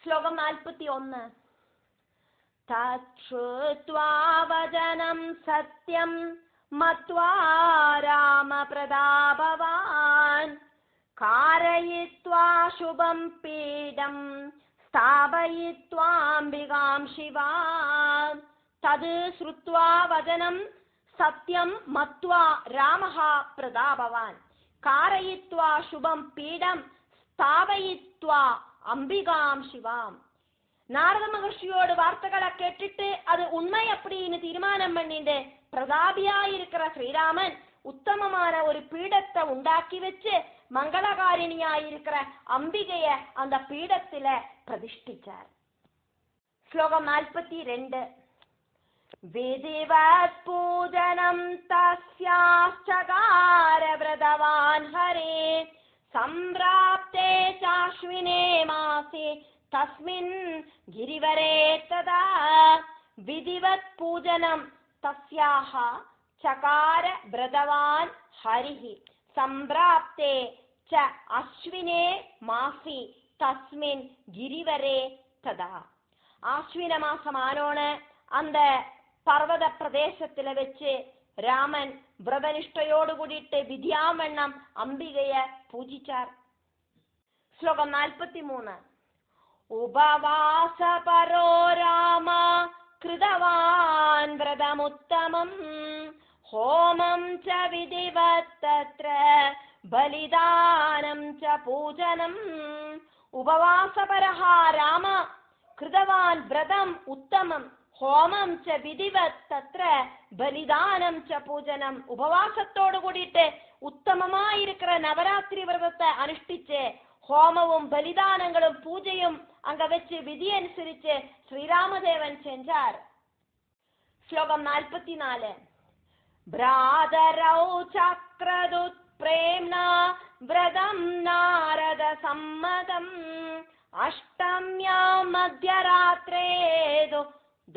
ശ്ലോകം 41. തച്ഛ്രുത്വാ വചനം സത്യം മത്വാ രാമപ്രതാപവാൻ കാരയിത്വാ ശുഭം പീഡം സ്ഥാപയിത്വാംബികാം ശിവാം. തത് ശ്രുത്വാ വചനം സത്യം മത്വാ രാമഃ പ്രതാപവാൻ കാരയിത്വാ ശുഭം പീഡം സ്ഥാപയിത്വാ അംബികാം ശിവാം. நாரத மகர்ஷியோட வார்த்தைகளை கேட்டுட்டு அது உண்மை அப்படின்னு தீர்மானம் பண்ணிட்டு பிரதாபியா இருக்கிற ஸ்ரீராமன் உத்தமமான ஒரு பீடத்தை உண்டாக்கி வச்சு மங்களகாரிணியாயிருக்கிற அம்பிகைய அந்த பீடத்தில பிரதிஷ்டிச்சார். ஸ்லோகம் 42. விதிவத் பூஜனம் தஸ்யாச்சகார வ்ரதவான் ஹரே சம்பிராப்தே சாஸ்வினே மாசே தஸ்மின் கிரிவரே ததா. விதிவத் பூஜனம் தஸ்யாஹ சகார வ்ரதவான் ஹரிஹி சம்பிராப்தே ச அஸ்வினே மாசி தஸ்மின் கிரிவரே ததா. ஆஸ்வின மாசம் ஆனோன அந்த பர்வத பிரதேசத்தில வச்சு ராமன் വ്രതനിഷ്ഠയോട് കൂടിയിട്ട് വിദ്യാവണ്ണം അംബികയെ പൂജിച്ചാർ. ശ്ലോകം 43. ഉപവാസ പരോ രാമ കൃതവാൻ വ്രതമുത്തമം ഹോമം ച വിധിവത് തത്ര ബലിദാനം ച പൂജനം. ഉപവാസപരഃ രാമ കൃതവാൻ വ്രതം ഉത്തമം ഹോമം ച വിധിവത് തത്ര ബലിദാനം ച പൂജനം. ഉപവാസത്തോടു കൂടിയിട്ട് ഉത്തമമായിരിക്കുന്ന നവരാത്രി വ്രതത്തെ അനുഷ്ഠിച്ച് ഹോമവും ബലിദാനങ്ങളും പൂജയും അങ്ക വെച്ച് വിധിയനുസരിച്ച് ശ്രീരാമദേവൻ ചെഞ്ചാർ. ശ്ലോകം 44. ഭ്രാതരൗ ചക്രദുത് പ്രേംണ വ്രതം നാരദ സമ്മതം അഷ്ടമ്യാം മധ്യരാത്രേതു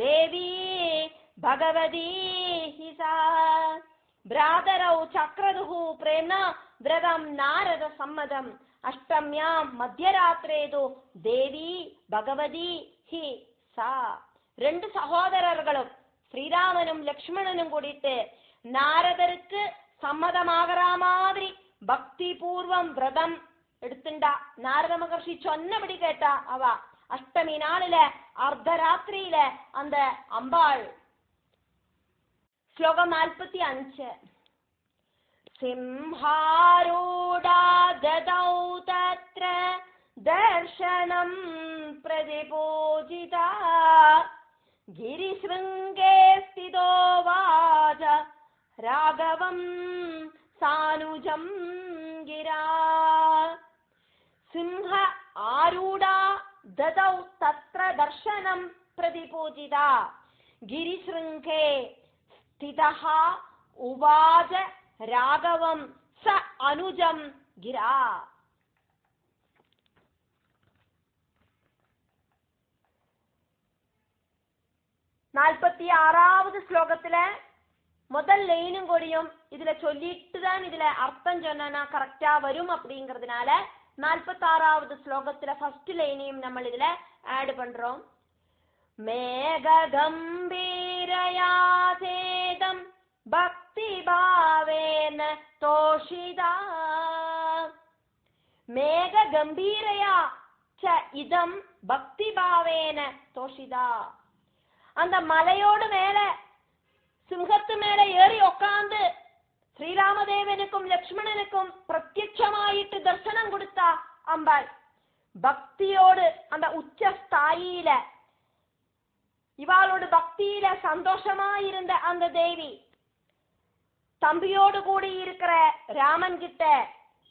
ദേവീ ഭഗവതീ ഹി സാ. ഭ്രാതരൗ ചക്രദുഃ പ്രേംണ വ്രതം നാരദ സമ്മതം അഷ്ടമ്യാം മധ്യരാത്രേതു ദേവി ഭഗവതി ഹി സാ. രണ്ട് സഹോദരர்களும் ശ്രീരാമനും ലക്ഷ്മണനും കൂടിയിട്ട് നാരദർക്ക് സമ്മതമാകറ മാതിരി ഭക്തിപൂർവം വ്രതം എടുത്തുണ്ട. നാരദ മഹർഷി சொன்னபடி കേട്ട അവ അഷ്ടമി നാളിലെ അർദ്ധരാത്രിയിലെ அந்த അമ്പാൾ. ശ്ലോകം 45. സിംഹാരൂഢാ ദദൗ തത്ര ദർശനം പ്രതിപൂജിതാ ഗിരിശൃംഗേ സ്ഥിതോ വാച രാഘവം സാനുജം ഗിരാ. സിംഹ ആരൂഢാ ദദൗ തത്ര ദർശനം പ്രതിപൂജിതാ ഗിരിശൃംഗേ സ്ഥിതഃ ഉവാച രാഘവം സ അനുജം ഗിരാ. 46வது ஸ்லோகத்துல முதல் லைனும் கூடியும் இதுல சொல்லிட்டு தான் இதுல அர்த்தம் சொன்னா கரெக்டா வரும் அப்படிங்கறதுனால 46வது ஸ்லோகத்துல ஃபர்ஸ்ட் லைனையும் நம்ம இதுல ஆட் பண்றோம். மேக கம்பீரயா சேதம் பக்தி பாவேன தோஷிதா. மேக கம்பீரயா ச இதம் பக்தி பாவேன தோஷிதா. அந்த மலையோடு மேல சிங்கத்து மேல ஏறி உட்கார்ந்து ஸ்ரீராமதேவனுக்கும் லக்ஷ்மணனுக்கும் பிரத்யட்சமாயிட்டு தர்சனம் கொடுத்தா அம்பாள். பக்தியோடு அந்த உச்ச ஸ்தாயில இவாளோட பக்தியில சந்தோஷமாயிருந்த அந்த தேவி தம்பியோடு கூடி இருக்கிற ராமன் கிட்ட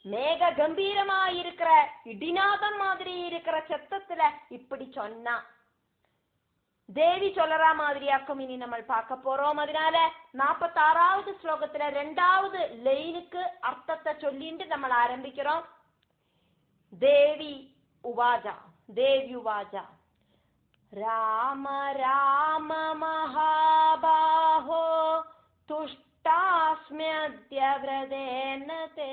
மேக கம்பீரமாயிருக்கிற இடிநாதம் மாதிரி இருக்கிற சத்தத்துல இப்படி சொன்னா. தேவி சொல்லற மாதிரியாக்கும் இனி நம்ம பார்க்க போறோம். அதனால 46வது ஸ்லோகத்துல 2வது லைனுக்கு அர்த்தத்தை சொல்லிட்டு நம்ம ஆரம்பிக்கிறோம். தேவி உவாஜா. தேவி உவாஜா ராம ராம மகாபாஹோ துஷ்டாஸ்ம்யத்ய வ்ரதேன தே.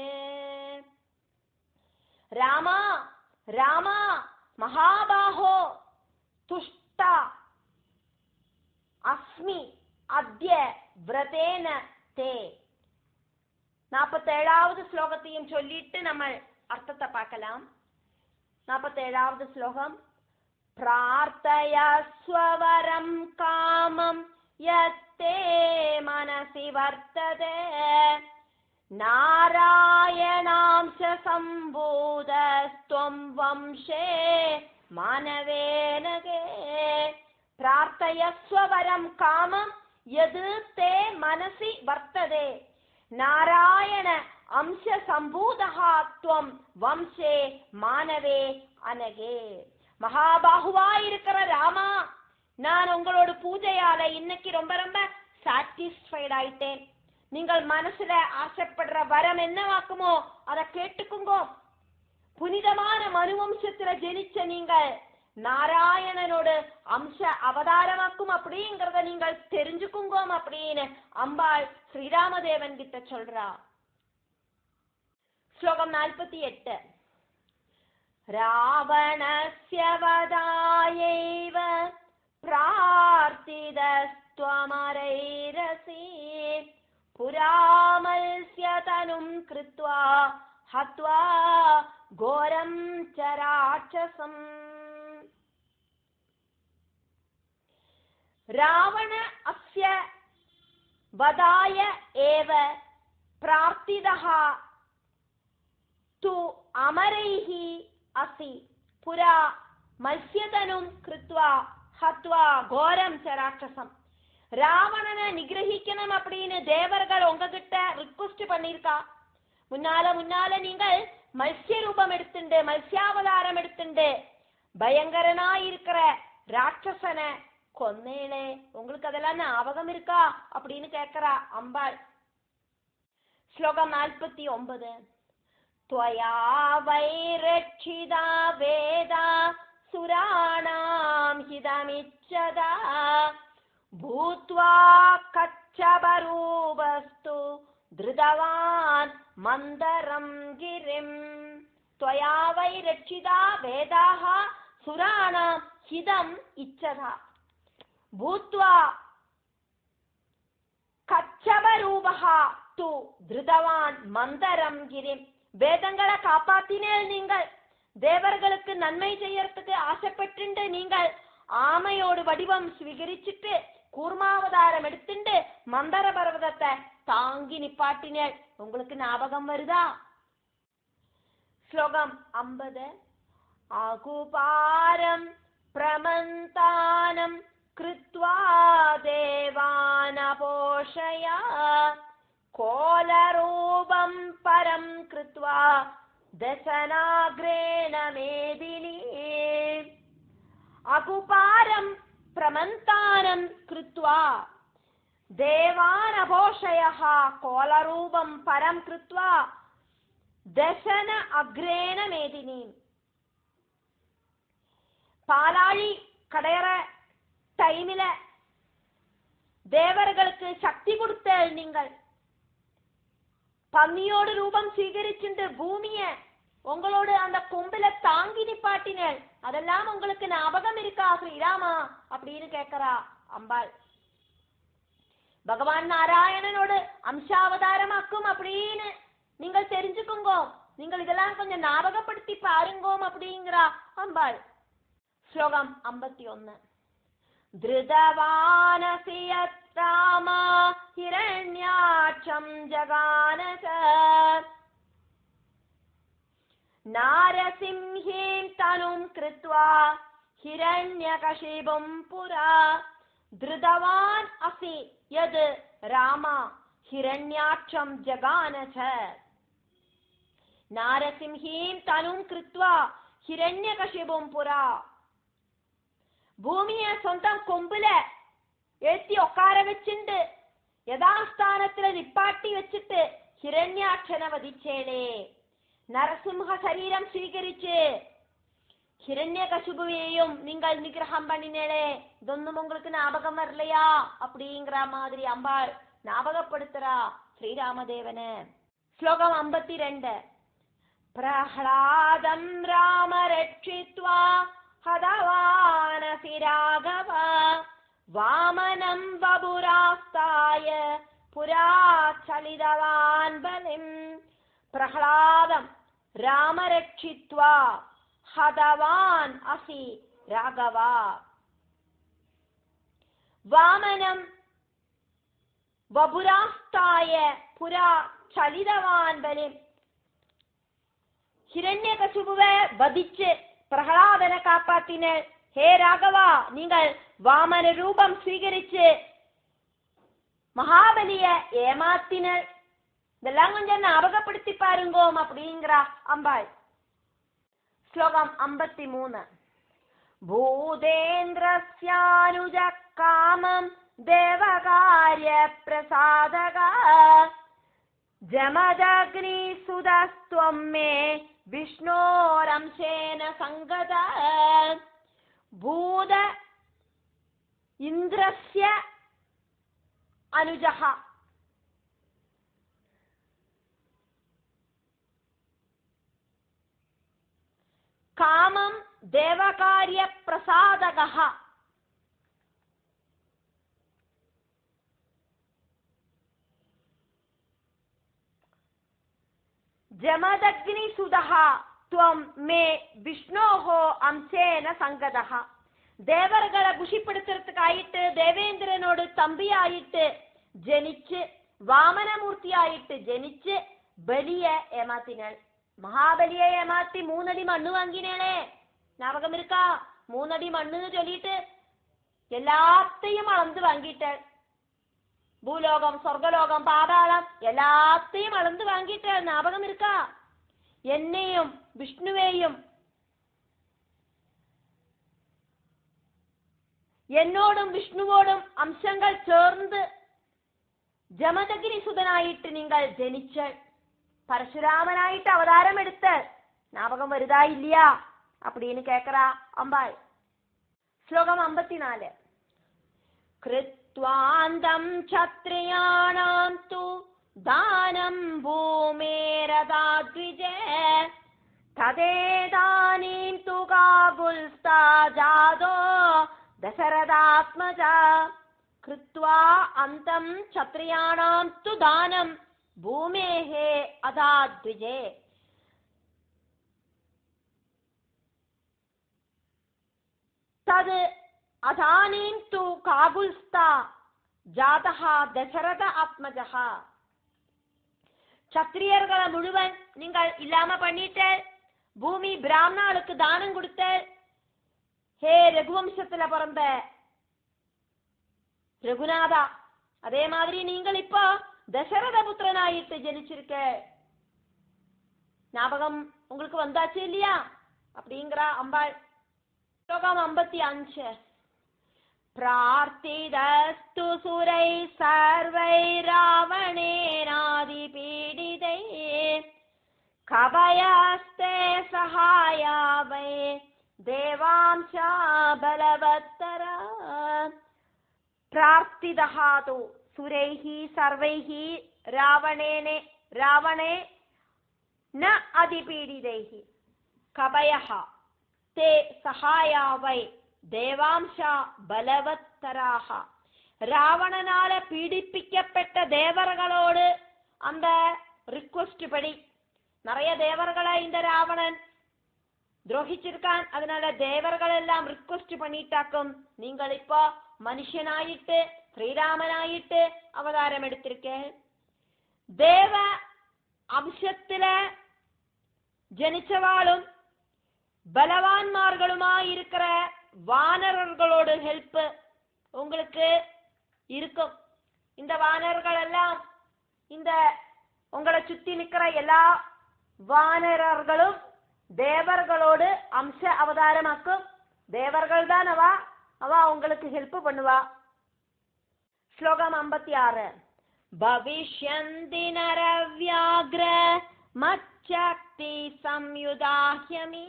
ராமா ராமா மகாபாஹோ തുഷ്ട അസ്മി അദ്യ വ്രതേന തേ. 47வது ശ്ലോകത്തെയും ചൊല്ലിയിട്ട് നമ്മൾ അർത്ഥത്തെ പാക്കലാം. 47வது ശ്ലോകം. പ്രാർത്ഥയസ്വവരം കാമം യത്തേ മനസി വർത്തതേ നാരായണാംശ സംഭൂതസ്ത്വം വംശേ മാനവേനകേ. പ്രാർത്ഥയസ്വവരം കാമം യത് തേ മനസി വർത്തതേ നാരായണ അംശ സംഭൂതഃ ത്വം വംശേ மானவே அனகே. மகாபாகுவாயிருக்கிற ராமா, நான் உங்களோட பூஜையால இன்னைக்கு ரொம்ப ரொம்ப சாட்டிஸ்ஃபைட் ஆயிட்டேன். நீங்கள் மனசுல ஆசைப்படுற வரம் என்னவாக்குமோ அதை கேட்டுக்குங்கோ. புனிதமான மனுவம்சத்துல ஜெனிச்ச நீங்கள் நாராயணனோட அம்ச அவதாரமாக்கும் அப்படிங்கறத நீங்கள் தெரிஞ்சுக்குங்கோ அப்படின்னு அம்பாள் ஸ்ரீராமதேவன் கிட்ட சொல்றா. ஸ்லோகம் 48. ராவணஸ்ய வதாயைவ பிரார்த்திதஸ்த்வமரைரசி புராமல்ஸ்ய தனும் கிருத்வா ஹத்வா கோரம் ச ராட்சசம். ராவண அஸ்ய வதாய ஏவ பிரார்த்திதः து அமரைஹி அசி புரா மத்ஸ்யதனும் கிருத்வா ஹத்வா கோரம் ச ராட்சசம். ராவணனை நிகிரகிக்கணும் அப்படின்னு தேவர்கள் உங்ககிட்ட ரிக்வெஸ்ட் பண்ணிருக்கா. முன்னால நீங்கள் மத்ஸ்ய ரூபம் எடுத்துண்டு மத்ஸ்யாவதாரம் எடுத்துண்டு பயங்கரனாயிருக்கிற ராட்சசனை கொன்னேளே, உங்களுக்கு அதெல்லாம் ஞாபகம் இருக்கா அப்படின்னு கேட்கிறா அம்பாள். ஸ்லோகம் 49. त्वया वैरक्षिता वेदा सुराणां हितमिच्छदा भूत्वा कच्छपरूपस्तु धृतवान् मन्दरं गिरिम्. त्वया वैरक्षिता वेदाः सुराणां हितम् इच्छदा भूत्वा कच्छपरूपः तु धृतवान् मन्दरं गिरिम्. வேதங்களை காப்பாத்தினேல் நீங்கள், தேவர்களுக்கு நன்மை செய்யறதுக்கு ஆசைப்பட்டு நீங்கள் ஆமையோடு வடிவம் ஸ்வீகரிச்சுட்டு கூர்மாவதாரம் எடுத்துட்டு மந்தர பர்வதத்தை தாங்கி நிப்பாட்டினேள். உங்களுக்கு ஞாபகம் வருதா? ஸ்லோகம் 50. ஆகுபாரம் பிரமந்தானம் கிருத்வா தேவானபோஷயா கோலரூபம் பரம் கிருத்வா தசனாக்ரேண மேதினி. அகுபாரம் பிரமந்தானம் கிருத்வா தேவானபோஷயः கோலரூபம் பரம் கிருத்வா தசன அக்ரேண மேதினி. பாலாழி கடையற டைமில தேவர்களுக்கு சக்தி கொடுத்தேள் நீங்கள். பன்னியோடு ரூபம் சீகரிச்சுண்டு பூமிய உங்களோடு அந்த கொம்பில தாங்கி நிப்பாட்டினேள். அதெல்லாம் உங்களுக்கு ஞாபகம் இருக்கா ஸ்ரீராமா அப்படின்னு கேட்கிறா அம்பாள். பகவான் நாராயணனோடு அம்சாவதாரமாக்கும் அப்படின்னு நீங்கள் தெரிஞ்சுக்குங்கோ. நீங்கள் இதெல்லாம் கொஞ்சம் ஞாபகப்படுத்தி பாருங்கோம் அப்படிங்கிறா அம்பாள். ஸ்லோகம் 51. धृतवानसि यत्रामा हिरण्याक्षं जगानस नारसिंहीं तनुं कृत्वा हिरण्यकशिपुं पुरा धृतवान् असि यद् रामा हिरण्याक्षं जगानस नारसिंहीं तनुं कृत्वा हिरण्यकशिपुं पुरा. ഭൂമിയെ സ്വന്തം കൊമ്പില എത്തി ഒക്കാര വെച്ചിണ്ട് യഥാസ്ഥാനത്തില് നിപ്പാട്ടി വെച്ചിട്ട് ഹിരണ്യാക്ഷനെ വധിച്ചേളേ. നരസിംഹ ശരീരം സ്വീകരിച്ച് ഹിരണ്യകശിപുവേയും നിങ്ങൾ നിഗ്രഹം பண்ணினேளே. ഇതൊന്നും உங்களுக்கு ஞாபகம் வரலையா அப்படிங்கிற மாதிரி அம்பாள் ஞாபகப்படுத்துறா ஸ்ரீராமதேவனை. ஸ்லோகம் 52. பிரஹ்லாதம் ராம ரட்சித்வா ஹதவானசி വാമനം വപുരാസ്തായ പുരാ ചലിതവാൻ ബലിം പ്രഹ്ലാദം രാമരക്ഷിത്വാ ഹതവാൻ അസി രാഘവ. വാമനം വപുരാസ്തായ പുരാ ചലിതവാൻ ബലിം ഹിരണ്യകശിപുവെ വധിച്ച് പ്രഹ്ലാദനെ കാപ്പാത്തിന് ഹേ രാഘവ, നിങ്ങൾ വാമന രൂപം സ്വീകരിച്ച് മഹാബലിയെ ഏമാത്തിന്. இதெல்லாம் கொஞ்சம் ஞாபகப்படுத்தி பாருங்கோம் அப்படிங்கிறா அம்பாள். ஸ்லோகம் 53. பூதேந்திரஸ்யானுஜ காமம் தேவகாரிய பிரசாதக ஜமதக்னி சுதஸ்த்வம் மே விஷ்ணோரம்சேன சங்கத. பூத இந்திரஸ்ய அனுஜஹ காமம் தேவகாரிய பிரசாதகः ஜமதக்னி சுதஹ த்வம் மே விஷ்ணோஹோ அம்சேன சங்கதஹ. தேவர்களை குஷிப்படுத்துறதுக்காயிட்டு தேவேந்திரனோடு தம்பியாயிட்டு ஜனிச்சு വാമനമൂർത്തിയായിട്ട് ജനിച്ച് ബലിയെ ഏമാത്തിനാൾ. മഹാബലിയെ ഏമാത്തി 3 അടി മണ്ണ് വാങ്ങിനേളെ. ஞாபகம் இருக்கா? 3 അടി മണ്ണ് ചൊല്ലിയിട്ട് എല്ലാത്തെയും അളந்து വാങ്ങിയിട്ട് ഭൂലോകം, സ്വർഗലോകം, പാതാളം എല്ലാത്തെയും അളந்து വാങ്ങിയിട്ട് ஞாபகம் இருக்கா? എന്നെയും വിഷ്ണുവേയും എന്നോടും വിഷ്ണുവോടും അംശങ്ങൾ ചേർന്ന് ജമദഗ്നി സുതനായിട്ട് നിങ്ങൾ ജനിച്ച് പരശുരാമനായിട്ട് അവതാരം എടുത്ത് ஞாபகம் വരുതാ ഇല്ലയാ அப்படின்னு കേക്കറാ അമ്പാൾ. ശ്ലോകം 54. കൃത്വാന്തം ക്ഷത്രിയാണാം തു ദാനം ഭൂമേരദാദ്വിജേ തദേതാനീം തു കാകുൽസ്ഥാ ജാതോ ദശരഥാത്മജ. കൃത്വാ അന്തം ക്ഷത്രിയാണാം തു ദാനം ഭൂമേഃ അദാദ്വിജേ. തത് അദാനീം തു കാകുൽസ്ഥാ ജാതഃ ദശരഥ ആത്മജഃ. ക്ഷത്രിയர்களை முழுவன் நீங்கள் இல்லாம பண்ணிட்டு பூமி பிராமணர்களுக்கு தானம் கொடுத்து ஹே ரகுவம்சத்துல பிறந்த ரகுநாதா, அதே மாதிரி நீங்கள் இப்போ தசரத புத்திரனாயிட்டு ஜனிச்சிருக்க. ஞாபகம் உங்களுக்கு வந்தாச்சு இல்லையா அப்படிங்கிறா அம்பாள். ஸ்லோகம் 55. பிரார்த்திதஸ்து சுரை சர்வை ராவணேனாதி பீடிதை கபயஸ்தே சகாயாவை தேவாம்சா பலவத்தரா. പ്രാർത്ഥിതഃ തു സുരൈഃ സർവൈഃ രാവണേ ന അതിപീഡിതൈഃ കപയഃ തേ സഹായാവൈ ദേവാംശ ബലവത്തരാഹ. രാവണനാல പീഡിപ്പിക്കപ്പെട്ട தேவர்களோடு அந்த ரிக்வெஸ்ட் படி நிறைய தேவர்களை இந்த ராவணன் துரோகிச்சிருக்கான். அதனால தேவர்கள் எல்லாம் ரிக்வெஸ்ட் பண்ணிட்டாக்கும், நீங்கள் இப்போ മനുഷ്യനായിട്ട് ശ്രീരാമനായിട്ട് അവതാരം എടുത്തിരിക്കെ. ദേവ അംശത്തില് ജനിച്ചവാളും பலவான்மார்களுமாய் இருக்கிற வானரர்களோடு ஹெல்ப் உங்களுக்கு இருக்கும். இந்த வானர்கள் எல்லாம் இந்த உங்களை சுத்தி நிக்கிற எல்லா வானரர்களும் தேவர்களோடு அம்ச அவதாரமாக்கும். தேவர்கள் தான் அவ உங்களுக்கு ஹெல்ப் பண்ணுவா. ஸ்லோகம் 56. பவிஷ்யந்தி நரவ்யாக்ர மச்சக்தி சம்யுதாஹ்யமி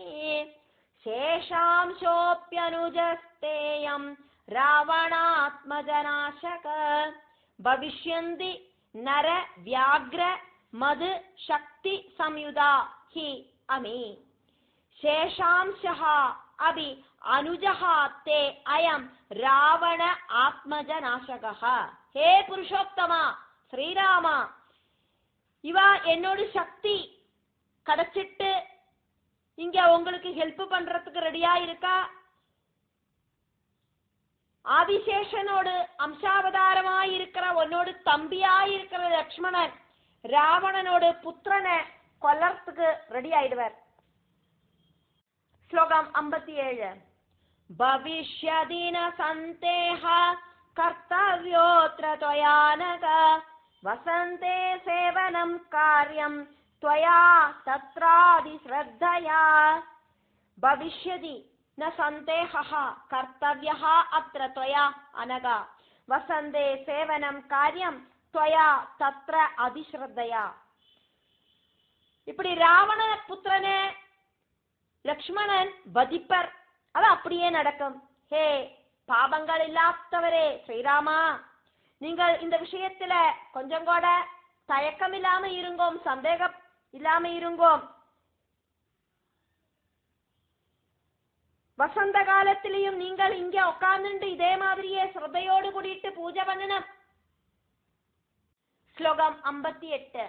சேஷாம்சோப்யனுஜஸ்தேயம் ராவணாத்மஜநாசக. பவிஷ்யந்தி நர வியாக்ர மது சக்தி சம்யுதா ஹி அமி. சேஷாம்சஹ அபி അനുജഃ തേ അയം രാവണ ആത്മജനാശകഃ. ഹേ പുരുഷോത്തമ ശ്രീരാമ, இவ என்னோட சக்தி கிடைச்சிட்டு இங்க உங்களுக்கு ஹெல்ப் பண்றதுக்கு ரெடியா இருக்கா? ஆதிசேஷனோடு அம்சாவதாரமாயிருக்கிற உன்னோடு தம்பியாயிருக்கிற லக்ஷ்மணன் ராவணனோடு புத்திரனை கொல்லறதுக்கு ரெடி ஆயிடுவார். ஸ்லோகம் 57. பவிஷ்யதின சந்தேஹ கர்த்தவ்யோத்ர த்வயானக வசந்தே சேவனம் காரியம் த்வயா தத்ராதி ஸ்ரத்தயா. பவிஷ்யதி न सन्देहः कर्तव्यः अत्र त्वया अनघ वसन्ते सेवनं कार्यं त्वया तत्र அதிஸ்ரத்தையா. இப்படி ராவண புத்திரனே லக்ஷ்மணன் வதிப்பர், அது அப்படியே நடக்கும். ஹே பாபங்கள் இல்லாதவரே ஸ்ரீராமா, நீங்கள் இந்த விஷயத்துல கொஞ்சம் கூட தயக்கம் இல்லாம இருங்கோம், சந்தேகம் இல்லாம இருங்கோம். வசந்த காலத்திலையும் நீங்கள் இங்க உட்கார்ந்து இதே மாதிரியே ஸ்ரத்தையோடு கூடிட்டு பூஜை பண்ணணும். ஸ்லோகம் 58.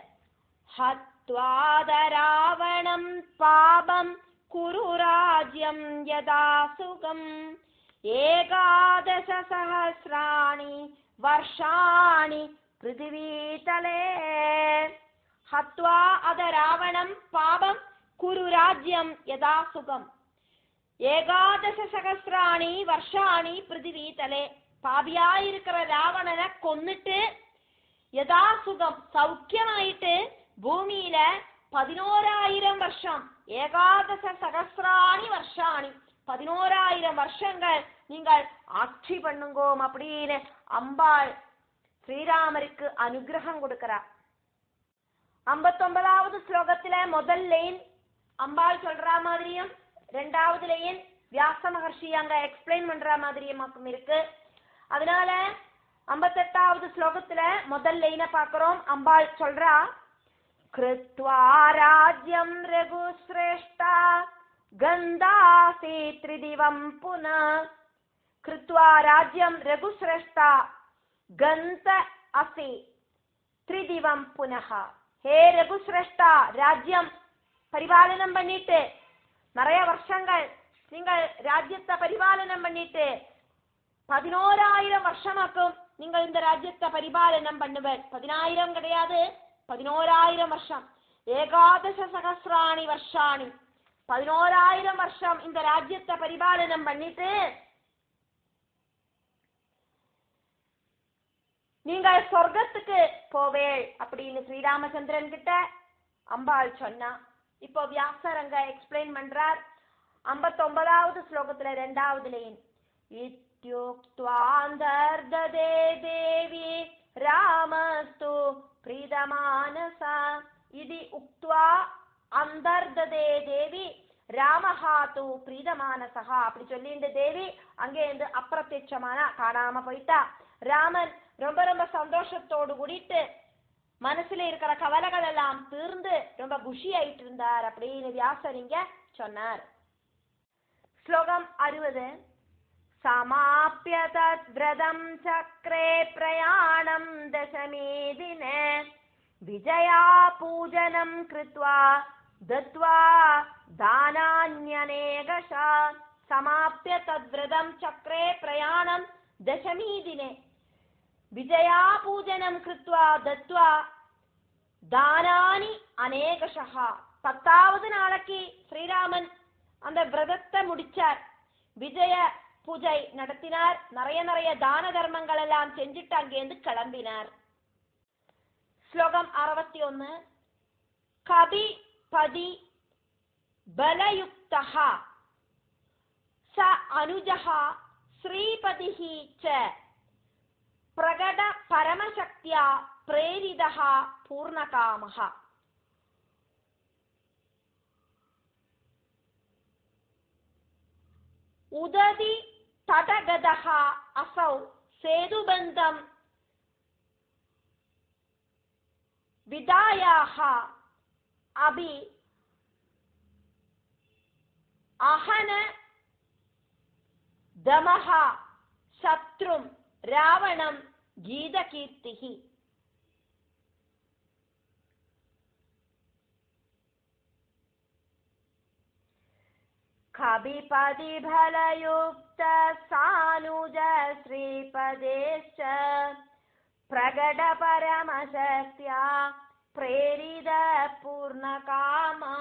ஹத்வாத ராவணம் பாபம் குரு ராஜ்யம் யதா சுகம் ஏகாதச சஹஸ்ராணி வர்ஷாணி பிருத்திவீதலே. ஹத்வா அத ராவணம் பாபம் குரு ராஜ்யம் யதா சுகம் ஏகாதச சகஸ்ராணி வருஷாணி பிருத்திவீதலே. பாபியாயிருக்கிற ராவணனை கொன்னுட்டு யதா சுகம் சௌக்கியமாயிட்டு பூமியில 11,000 வருஷம், ஏகாதச சகஸ்ராணி வருஷாணி 11,000 வருஷங்கள் நீங்கள் ஆட்சி பண்ணுங்கோம் அப்படின்னு அம்பாள் ஸ்ரீராமருக்கு அனுகிரகம் கொடுக்கிறார். 59வது ஸ்லோகத்துல முதல் லைன் அம்பாள் சொல்ற மாதிரியும் ரெண்டாவது லைன் வியாச மகர்ஷி அங்க எக்ஸ்பிளைன் பண்ற மாதிரியும் இருக்கு. அதனால 58வது ஸ்லோகத்துல முதல் லைனை பாக்குறோம். அம்பாள் சொல்றா, கிருத்வா ராஜ்யம் ரகு ஸ்ரேஷ்டா கந்தாசி த்ரிதிவம் புன. கிருத்வா ராஜ்யம் ரகு ஸ்ரேஷ்டா கந்த அசி த்ரிதிவம் புனஹ. ஹே ரகு ஸ்ரேஷ்டா, ராஜ்யம் பரிபாலனம் பண்ணிட்டு நிறைய வருஷங்கள் நீங்கள் ராஜ்யத்தை பரிபாலனம் பண்ணிட்டு 11,000 வருஷமாக்கும் நீங்கள் இந்த ராஜ்யத்தை பரிபாலனம் பண்ணுவர். 10,000 கிடையாது, 11,000 வருஷம். ஏகாதச சகஸ்ராணி வருஷாணி 11,000 வருஷம் இந்த ராஜ்யத்தை பரிபாலனம் பண்ணிட்டு நீங்கள் சொர்க்கத்துக்கு போவேள் அப்படின்னு ஸ்ரீராமச்சந்திரன் கிட்ட அம்பாள் சொன்னா. இப்போ வியாசர் அங்க எக்ஸ்பிளைன் பண்றார். 59வது ஸ்லோகத்துல ரெண்டாவது லைன், இத்யுக்த்வாந்தர்ததே தேவி ராமஸ்து பிரீதமானசா. இது உக்த்வா அந்தர்ததே தேவி ராமஹாத்து பிரீதமானசா. அப்படி சொல்லிட்டு தேவி அங்கே இருந்து அப்பிரத்யட்சமான காணாம போயிட்டா. ராமன் ரொம்ப ரொம்ப சந்தோஷத்தோடு கூடிட்டு மனசுல இருக்கிற கவலைகள் எல்லாம் தீர்ந்து ரொம்ப குஷி ஆயிட்டு இருந்தார் அப்படின்னு வியாசர் இங்க சொன்னார். ஸ்லோகம் 60. சமாப்ய தத் வ்ரதம் சக்ரே பிரயாணம் தசமே தினே விஜயா பூஜனம் கிருத்வா தத்வா தானான்யநேகஷா. சமாப்ய தத் வ்ரதம் சக்ரே பிரயாணம் தசமீ தினே விஜயா பூஜனம் கிருத்வா தத்வா தானானி அநேகஷா. 10வது நாளைக்கு ஸ்ரீராமன் அந்த விரதத்தை முடிச்சார், விஜய பூஜை நடத்தினார், நிறைய தான தர்மங்கள் எல்லாம் செஞ்சுட்டு அங்கேருந்து கிளம்பினார். ஸ்லோகம் 61. கபி பதி பலயுக்தஹ ச அனுஜஹ ஸ்ரீபதிஹி ச பிரகட பரமசக்தியா பிரேரிதஹ பூர்ணகாமஹ. உததி தடகதஹ அசௌ சேதுபந்தம் விதாயாஹ அபி அஹன தமஹ சத்ரும் ராவணம் கீதகீர்த்திஹி. கபிபதி பலயுக்த சானுஜ ஸ்ரீபதேச்ச பிரகட பரமசக்தியா பிரேரித பூர்ணகாமா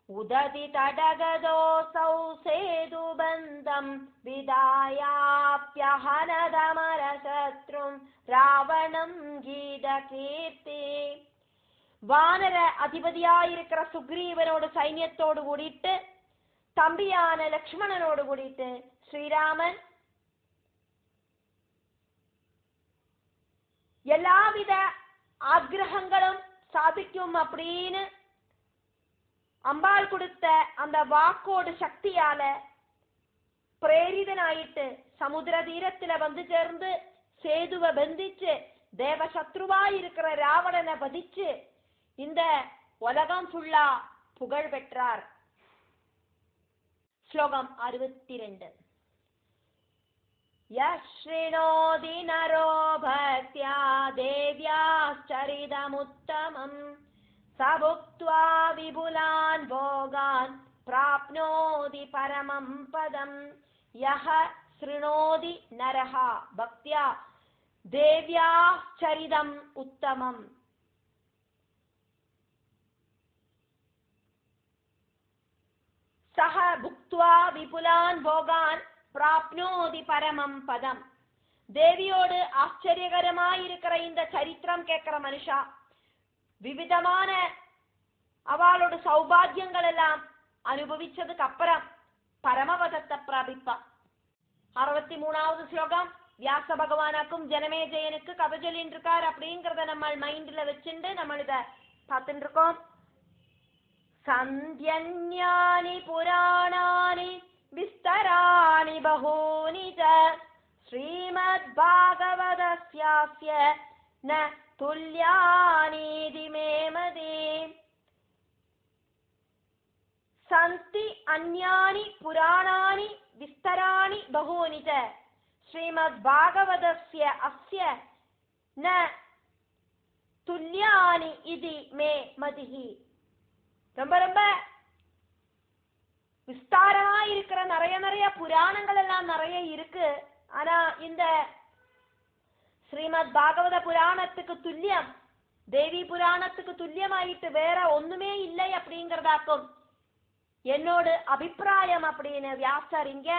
உததி தடகதோசௌ சேதுபந்தம் விதாயாப்யஹனதமரசத்ரும் ராவணம் கீதகீர்த்தி. வானர அதிபதியாயிருக்கிற சுக்ரீவனோடு சைன்யத்தோடு கூடிட்டு தம்பியான லக்ஷ்மணனோடு கூடிட்டு ஸ்ரீராமன் எல்லாவித ஆக்ரகங்களும் சாதிக்கும் அப்படின்னு அம்பாள் கொடுத்த அந்த வாக்கோடு சக்தியால பிரேரிதனாயிட்டு சமுத்திர தீரத்துல வந்து சேர்ந்து சேதுவை பந்திச்சு தேவசத்ருவா இருக்கிற ராவணனை வதிச்சு இந்த உலகம் ஃபுல்லா புகழ் பெற்றார். ஸ்லோகம் 62. யஸ்ரிணோதி நரோ பக்த்யா தேவ்யாச்சரிதமுத்தமம் சபுக்த்வா விபுலான் போகான் பிராப்னோதி பரமம் பதம். யஹ ஸ்ருணோதி நரஹ பக்த்யா தேவ்யாச்சரிதம் உத்தமம். சஹ புக்த்வா விபுலான் போகான் பிராப்னோதி பரமம் பதம். தேவியோடு ஆச்சரியகரமாயிருக்கிற இந்த சரித்திரம் கேட்கிற மனுஷா விவிதமான அவளோட சௌபாகியங்கள் எல்லாம் அனுபவிச்சதுக்கு அப்புறம் பரமபதத்தை பிராபிப்பா. 63வது ஸ்லோகம். வியாச பகவானுக்கும் ஜனமேஜயனுக்கு கதை சொல்லிட்டு இருக்கார் அப்படிங்கறத நம்ம மைண்ட்ல வச்சுட்டு நம்ம இத பார்த்துட்டு இருக்கோம். சந்தியன்யானி புராணானி விஸ்தராணி பகூனி ச ஸ்ரீமத் பாகவதஸ்யாஸ்ய ந துல்யானீதி மே மதே. சந்தி அன்யானி புராணானி விஸ்தராணி பகூனி ச ஸ்ரீமத் பாகவதஸ்ய அஸ்ய ந துல்யானி இதி மே மதிஹி. ரொம்ப ரொம்ப விஸ்தாரமா இருக்கிற நிறைய புராணங்கள் எல்லாம் நிறைய இருக்கு. ஆனா இந்த ஸ்ரீமத் பாகவத புராணத்துக்கு துல்லியம், தேவி புராணத்துக்கு துல்லியமாயிட்டு வேற ஒண்ணுமே இல்லை அப்படிங்கறதாக்கும் என்னோட அபிப்பிராயம் அப்படின்னு வியாசர் இங்க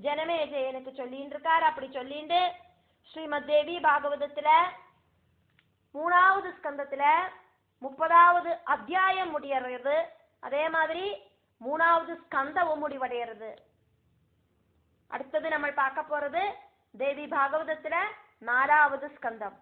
ஜனமேஜயனுக்கு சொல்லிட்டு இருக்கார். அப்படி சொல்லிட்டு ஸ்ரீமத் தேவி பாகவதத்துல 3வது ஸ்கந்தத்துல 30வது அத்தியாயம் முடியறது. அதே மாதிரி 3வது ஸ்கந்தமும் முடிவடைகிறது. அடுத்தது நம்ம பார்க்க போறது தேவி பாகவதத்துல 4வது ஸ்கந்தம்.